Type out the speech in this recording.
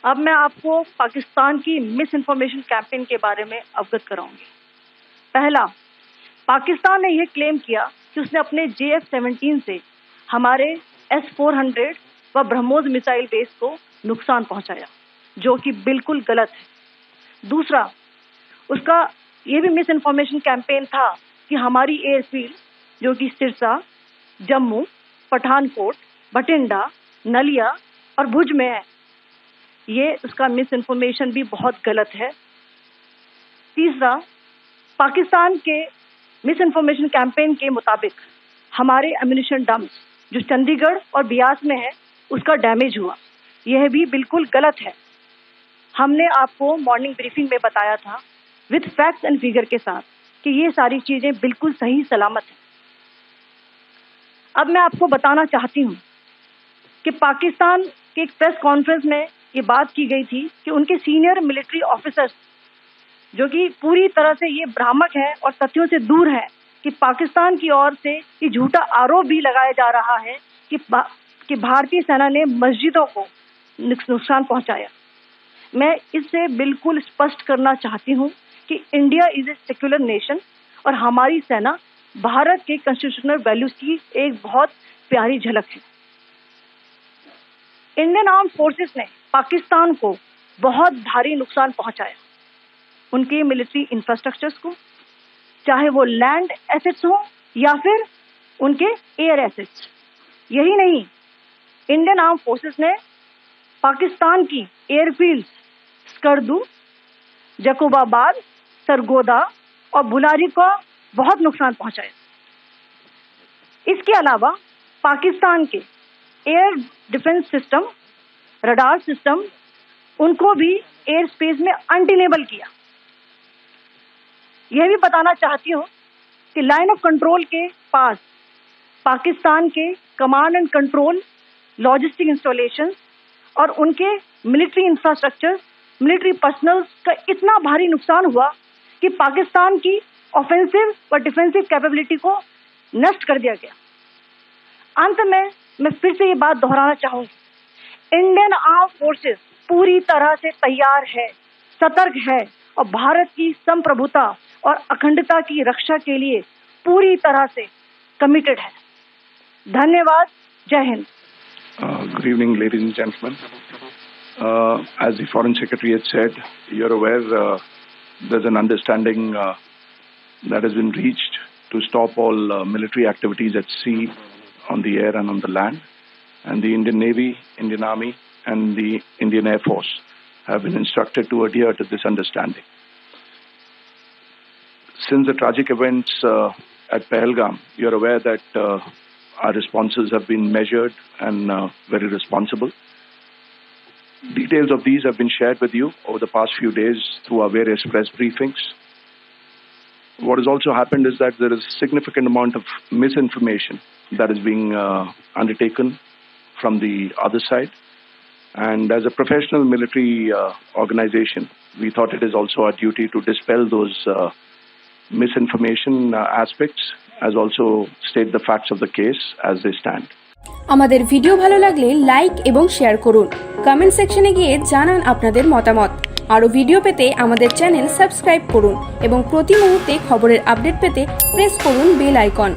अब मैं आपको पाकिस्तान की मिस इन्फॉर्मेशन कैंपेन के बारे में अवगत कराऊंगी। पहला, पाकिस्तान ने यह क्लेम किया कि उसने अपने JF-17 से हमारे S-400 व ब्रह्मोस मिसाइल बेस को नुकसान पहुंचाया, जो कि बिल्कुल गलत है। दूसरा, उसका यह भी मिस इन्फॉर्मेशन कैंपेन था कि हमारी एयरफील्ड, जो कि सिरसा, जम्मू, पठानकोट, बठिंडा, नलिया और भुज में है, ये उसका मिस इन्फॉर्मेशन भी बहुत गलत है। तीसरा, पाकिस्तान के मिस इन्फॉर्मेशन कैंपेन के मुताबिक हमारे एम्यूनिशन डंप्स जो चंडीगढ़ और बियास में है, उसका डैमेज हुआ, यह भी बिल्कुल गलत है। हमने आपको मॉर्निंग ब्रीफिंग में बताया था विद फैक्ट्स एंड फिगर के साथ कि ये सारी चीजें बिल्कुल सही सलामत हैं। अब मैं आपको बताना चाहती हूँ कि पाकिस्तान के एक प्रेस कॉन्फ्रेंस में ये बात की गई थी कि उनके सीनियर मिलिट्री ऑफिसर्स, जो कि पूरी तरह से ये भ्रामक है और तथ्यों से दूर है, कि पाकिस्तान की ओर से ये झूठा आरोप भी लगाया जा रहा है कि भारतीय सेना ने मस्जिदों को नुकसान पहुंचाया। मैं इससे बिल्कुल स्पष्ट करना चाहती हूं कि India is a secular nation और हमारी सेना भारत के कॉन्स्टिट्यूशनल वैल्यूज की एक बहुत प्यारी झलक है। इंडियन आर्म्ड फोर्सेस ने पाकिस्तान को बहुत भारी नुकसान पहुंचाया, उनके मिलिट्री इंफ्रास्ट्रक्चर्स को, चाहे वो लैंड एसेट्स हो या फिर उनके एयर एसेट्स। यही नहीं, इंडियन आर्म्ड फोर्सेस ने पाकिस्तान की एयरफील्ड्स स्कर्दू, जकोबाबाद, सरगोदा और बुलारी को बहुत नुकसान पहुंचाया। इसके अलावा पाकिस्तान के air defence system, radar system, उनको भी एयर स्पेस में अनडिनेबल किया। यह भी बताना चाहती हूँ कि लाइन ऑफ कंट्रोल के पास पाकिस्तान के command and control, logistic installations और उनके मिलिट्री इंफ्रास्ट्रक्चर, मिलिट्री पर्सनल का इतना भारी नुकसान हुआ कि पाकिस्तान की ऑफेंसिव व डिफेंसिव कैपेबिलिटी को नष्ट कर दिया गया। अंत में मैं फिर से ये बात दोहराना चाहूंगी, इंडियन आर्म्ड फोर्सेस पूरी तरह से तैयार है, सतर्क है और भारत की संप्रभुता और अखंडता की रक्षा के लिए पूरी तरह से कमिटेड है। धन्यवाद। जय Hind. Good evening, ladies and gentlemen. As the Foreign Secretary had said, you're aware there's an understanding that has been reached to stop all military activities at sea, on the air and on the land. And the Indian Navy, Indian Army and the Indian Air Force have been instructed to adhere to this understanding. Since the tragic events at Pahalgam, you're aware that our responses have been measured and very responsible. Details of these have been shared with you over the past few days through our various press briefings. What has also happened is that there is a significant amount of misinformation that is being undertaken from the other side. And as a professional military organization, we thought it is also our duty to dispel those misinformation aspects, as also state the facts of the case as they stand. আমাদের video ভালো লাগলে like এবং share করুন। Comment সেকশনে গিয়ে জানান আপনাদের মতামত। আরো ভিডিও পেতে আমাদের চ্যানেল সাবস্ক্রাইব করুন এবং প্রতি মুহূর্তে খবরের আপডেট পেতে প্রেস করুন বেল আইকন।